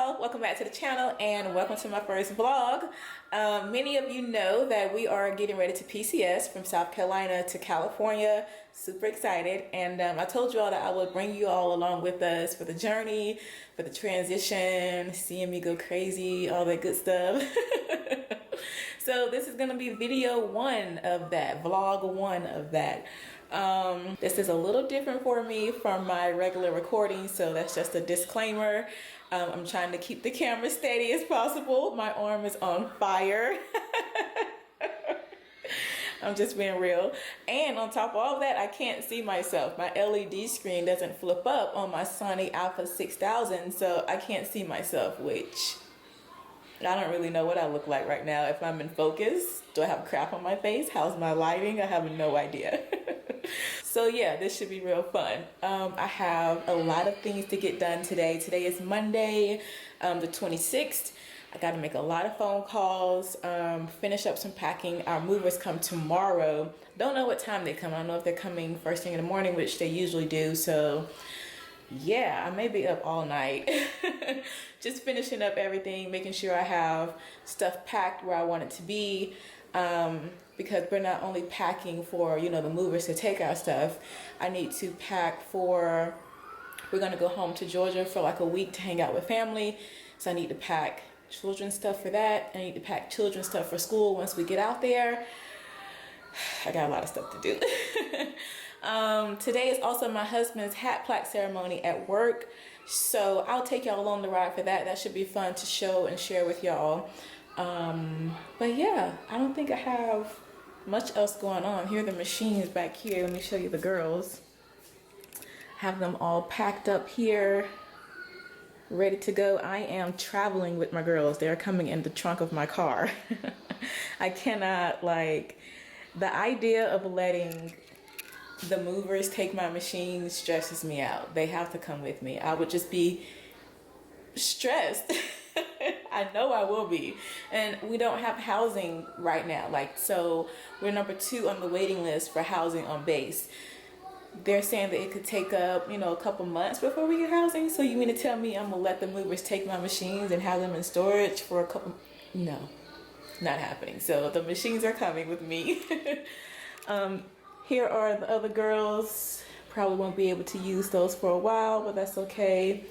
y'all, welcome back to the channel and welcome to my first vlog. Many of you know that we are getting ready to PCS from South Carolina to California. Super excited, and I told you all that I would bring you all along with us for the journey, for the transition, seeing me go crazy, all that good stuff. So this is gonna be video one of that, vlog one of that. This is a little different for me from my regular recording, so that's just a disclaimer. I'm trying to keep the camera steady as possible. My arm is on fire. I'm just being real. And on top of all of that, I can't see myself. My LED screen doesn't flip up on my Sony Alpha 6000, so I can't see myself, which I don't really know what I look like right now. If I'm in focus, do I have crap on my face? How's my lighting? I have no idea. So yeah, this should be real fun. I have a lot of things to get done today. Today is Monday, the 26th. I got to make a lot of phone calls, finish up some packing. Our movers come tomorrow. Don't know what time they come. I don't know if they're coming first thing in the morning, which they usually do. So yeah, I may be up all night. Just finishing up everything, making sure I have stuff packed where I want it to be. Because we're not only packing for, you know, the movers to take our stuff. I need to pack for, we're gonna go home to Georgia for like a week to hang out with family. So I need to pack children's stuff for that. I need to pack children's stuff for school once we get out there. I got a lot of stuff to do. Today is also my husband's hat plaque ceremony at work. So I'll take y'all along the ride for that. That should be fun to show and share with y'all. But yeah, I don't think I have much else going on. Here are the machines back here. Let me show you the girls. Have them all packed up here, ready to go. I am traveling with my girls. They're coming in the trunk of my car. I cannot, like, the idea of letting the movers take my machines stresses me out. They have to come with me. I would just be stressed. I know I will be. And we don't have housing right now. Like, so we're number 2 on the waiting list for housing on base. They're saying that it could take up, you know, a couple months before we get housing. So you mean to tell me I'm gonna let the movers take my machines and have them in storage for a couple? No, not happening. So the machines are coming with me. Here are the other girls. Probably won't be able to use those for a while, but that's okay.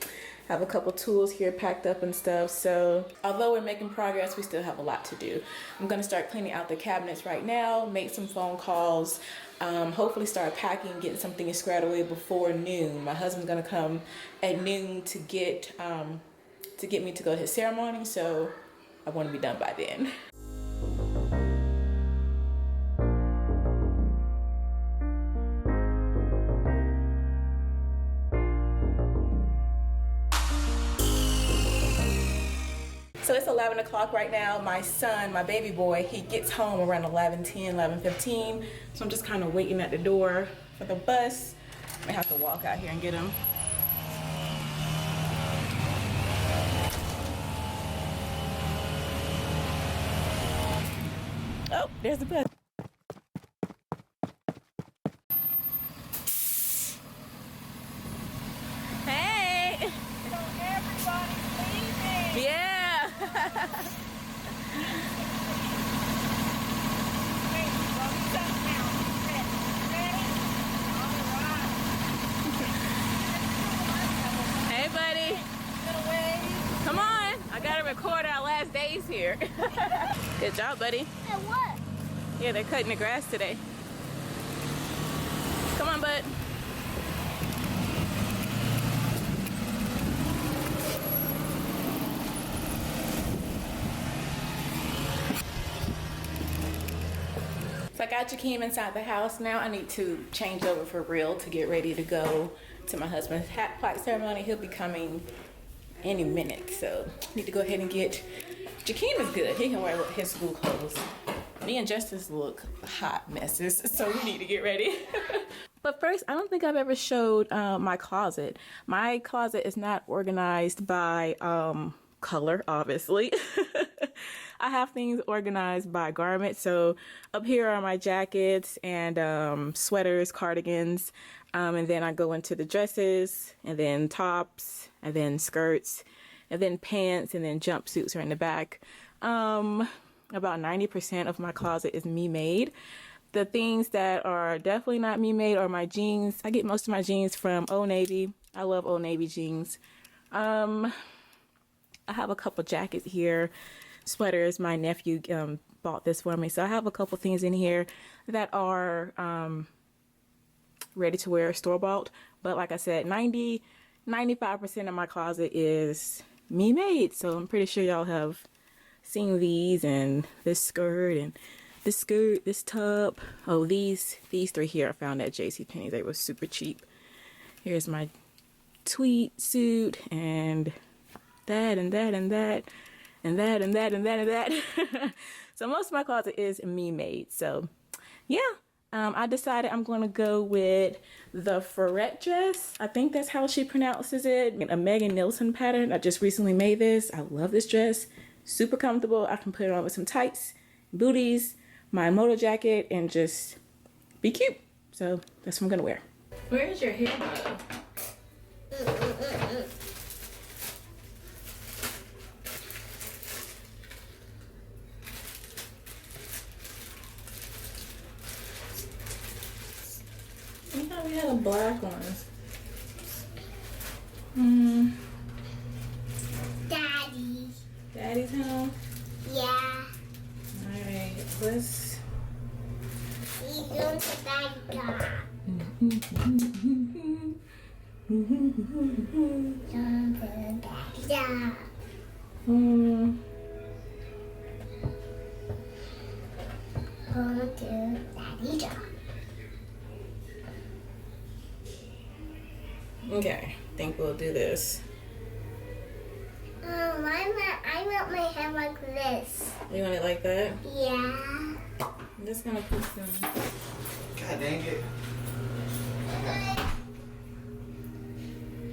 Have a couple tools here packed up and stuff. So although we're making progress, we still have a lot to do. I'm gonna start cleaning out the cabinets right now, make some phone calls, hopefully start packing, getting some things squared away before noon. My husband's gonna come at noon to get me to go to his ceremony, so I wanna be done by then. So it's 11 o'clock right now. My son, my baby boy, he gets home around 11:10, 11:15. So I'm just kind of waiting at the door for the bus. I may have to walk out here and get him. Oh, there's the bus. Hey! So everybody's leaving. Yeah! Hey, buddy. Come on. I gotta record our last days here. Good job, buddy. And what? Yeah, they're cutting the grass today. Come on, bud. So I got Jakeem inside the house. Now I need to change over for real to get ready to go to my husband's hat plaque ceremony. He'll be coming any minute. So I need to go ahead and get, Jakeem is good. He can wear his school clothes. Me and Justice look hot messes, so we need to get ready. But first, I don't think I've ever showed my closet. My closet is not organized by color, obviously. I have things organized by garment. So up here are my jackets and sweaters, cardigans, and then I go into the dresses and then tops and then skirts and then pants, and then jumpsuits are in the back. About 90% of my closet is me made. The things that are definitely not me made are my jeans. I get most of my jeans from Old Navy. I love Old Navy jeans. I have a couple jackets here, sweaters. My nephew bought this for me, so I have a couple things in here that are ready to wear, store-bought. But like I said, 95% of my closet is me made. So I'm pretty sure y'all have seen these, and this skirt, and this skirt, this top. Oh, these three here I found at JCPenney. They were super cheap. Here's my tweed suit, and that, and that, and that, and that, and that, and that, and that. So most of my closet is me made. So yeah, I decided I'm going to go with the Ferret dress. I think that's how she pronounces it. A Megan Nielsen pattern. I just recently made this. I love this dress. Super comfortable. I can put it on with some tights, booties, my moto jacket, and just be cute. So that's what I'm going to wear. Where is your hair, though? I thought we had a black one. Daddy. Daddy's home? Yeah. Alright, let's... He's going to daddy car. Going to daddy car. Going to daddy car. Okay, I think we'll do this. I want my hair like this. You want it like that? Yeah. I'm just gonna put some... God dang it.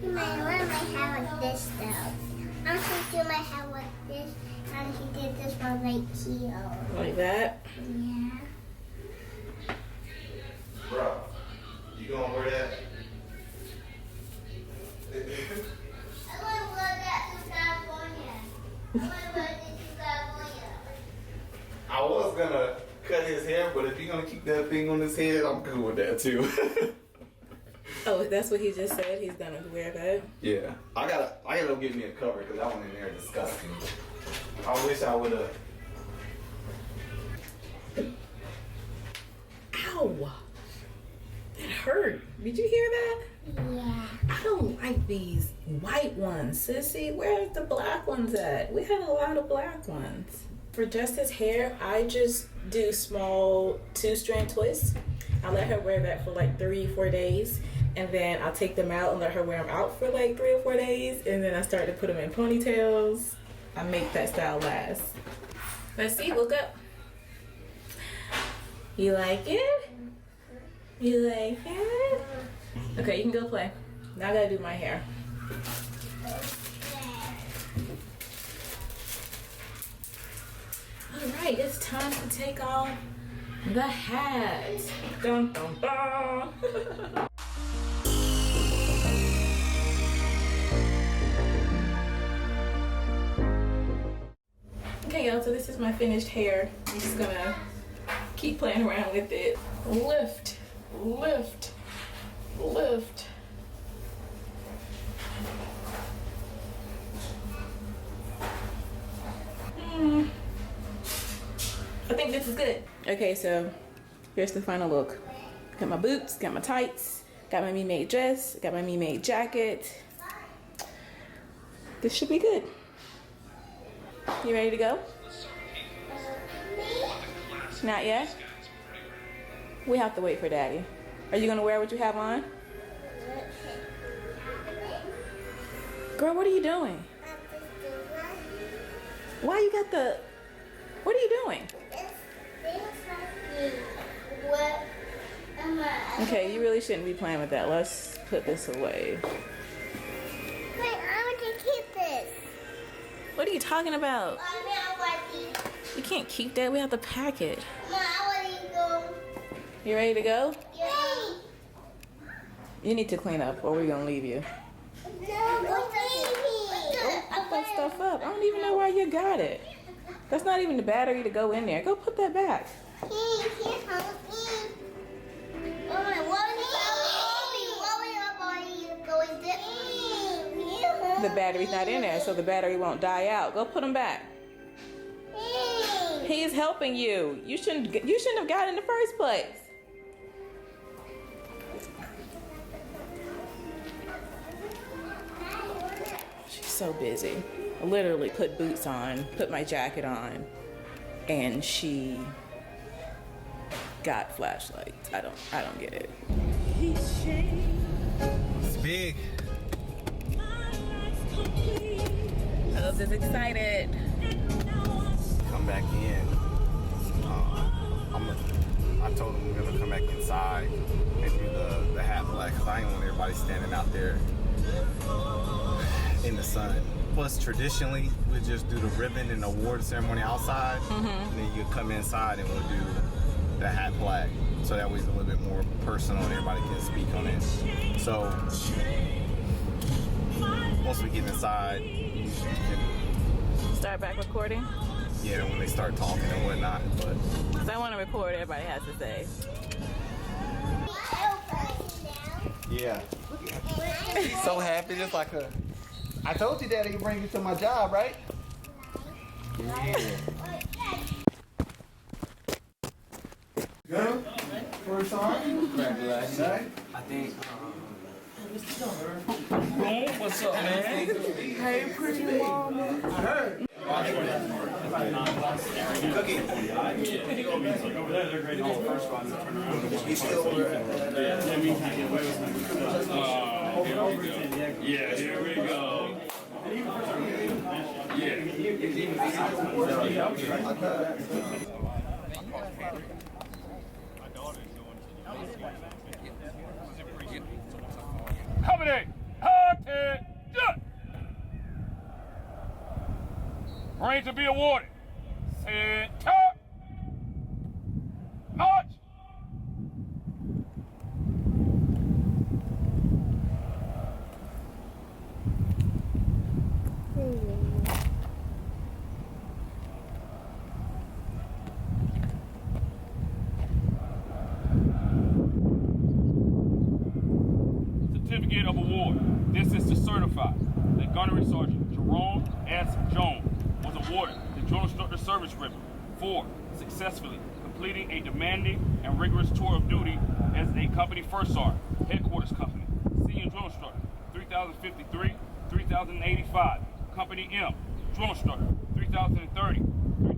You might want my hair like this though. I'm going to do my hair like this, and he did this one right here. Like that? Yeah. Bro, you gonna wear that? I want to wear that to California. I want to wear this to California. I was gonna cut his hair, but if you're gonna keep that thing on his head, I'm good with that too. Oh, that's what he just said? He's gonna wear that? Yeah. I gotta go get me a cover because that one in there is disgusting. I wish I would've. Ow! That hurt. Did you hear that? Yeah. I don't like these white ones, sissy. Where's the black ones at? We had a lot of black ones. For Justice's hair, I just do small 2-strand twists. I let her wear that for like 3-4 days, and then I'll take them out and let her wear them out for like 3 or 4 days, and then I start to put them in ponytails. I make that style last. Let's see, look up. You like it? You like it? Okay, you can go play. Now I gotta do my hair. Alright, it's time to take off the hat. Dun, dun, dun. Okay, y'all, so this is my finished hair. I'm just gonna keep playing around with it. Lift, lift, lift. I think this is good. Okay, so here's the final look. Got my boots, got my tights, got my me-made dress, got my me-made jacket. This should be good. You ready to go? Not yet? We have to wait for Daddy. Are you gonna wear what you have on? Girl, what are you doing? Why you got the... What are you doing? Okay, you really shouldn't be playing with that. Let's put this away. Wait, I want to keep this. What are you talking about? Mommy, I want these. You can't keep that. We have to pack it. Mom, I want to go. You ready to go? Yeah. You need to clean up or we're gonna leave you. No, don't leave me. I thought stuff up. I don't even know why you got it. That's not even the battery to go in there. Go put that back. The battery's not in there, so the battery won't die out. Go put them back. He's helping you. You shouldn't have got it in the first place. She's so busy. I literally put boots on, put my jacket on, and she got flashlights. I don't get it. It's big. Hubs is excited. Come back in. I told him we're gonna come back inside and do the hat black because I ain't want everybody standing out there in the sun. Plus, traditionally, we just do the ribbon and award ceremony outside, and then you come inside and we'll do the hat black. So that way it's a little bit more personal and everybody can speak on it. So once we get inside, you can Start back recording? yeah, when they start talking and whatnot. But Because I want to record what everybody has to say. yeah, so happy, just like a. I told you, Daddy, you bring you to my job, right? Yeah. Good. First time. Congratulations. I think. What's up, man? Hey, pretty mama. I heard. Cookie. You still over Yeah, here we go. Company, content, range to be awarded. Set, top, march. Certificate of award. This is to certify that Gunnery Sergeant Jerome S. Jones was awarded the Drill Instructor Service Ribbon for successfully completing a demanding and rigorous tour of duty as a company first sergeant, headquarters company, senior drill instructor, 3053, 3085, Company M, drill instructor, 3030,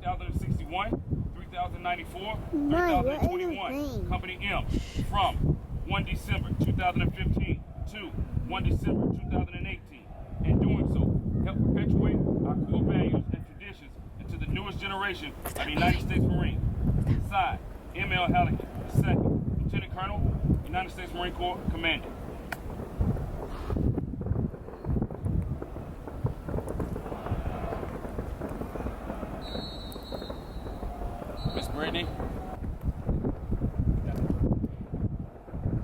3061, 3094, 3021, Company M, from 1 December 2015 to 1 December 2018. In doing so, help perpetuate our core values and traditions into the newest generation of the United States Marine. Signed, M.L. Halligan, II, Lieutenant Colonel, United States Marine Corps, Commanding. Miss Brittany.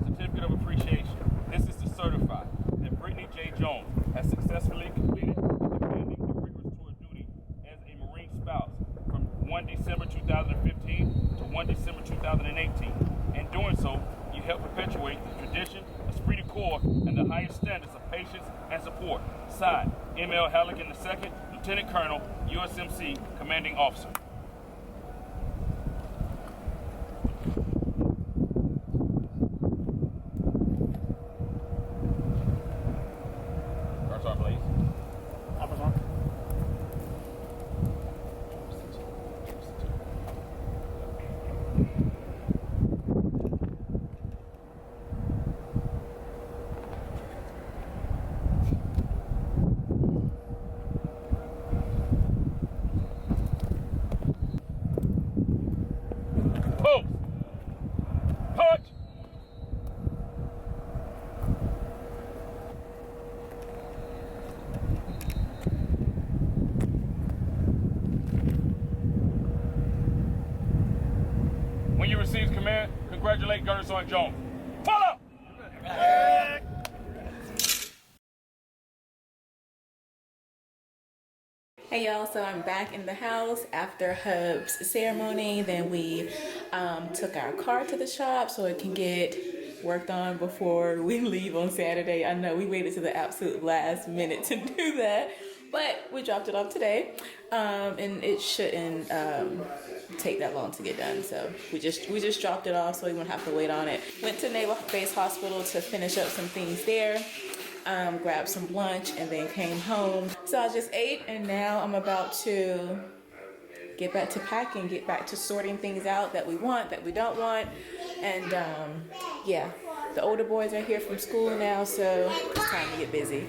Certificate of Appreciation. This is to certify that Brittany J. Jones has successfully completed the demanding and rigorous tour of duty as a Marine spouse from 1 December 2015 to 1 December 2018. In doing so, you help perpetuate the tradition, esprit de corps, and the highest standards of patience and support. Signed, M.L. Halligan II, Lieutenant Colonel, USMC, Commanding Officer. Please. Pose. Punch. When you receive command, congratulate Gunner Sergeant Jones. Follow! Hey y'all, so I'm back in the house after Hub's ceremony. Then we took our car to the shop so it can get worked on before we leave on Saturday. I know we waited to the absolute last minute to do that, but we dropped it off today, and it shouldn't take that long to get done. So we just dropped it off so we wouldn't have to wait on it. Went to Naval Base Hospital to finish up some things there. Grabbed some lunch and then came home. So I just ate and now I'm about to get back to packing, get back to sorting things out that we want, that we don't want. And yeah, the older boys are here from school now, so it's time to get busy.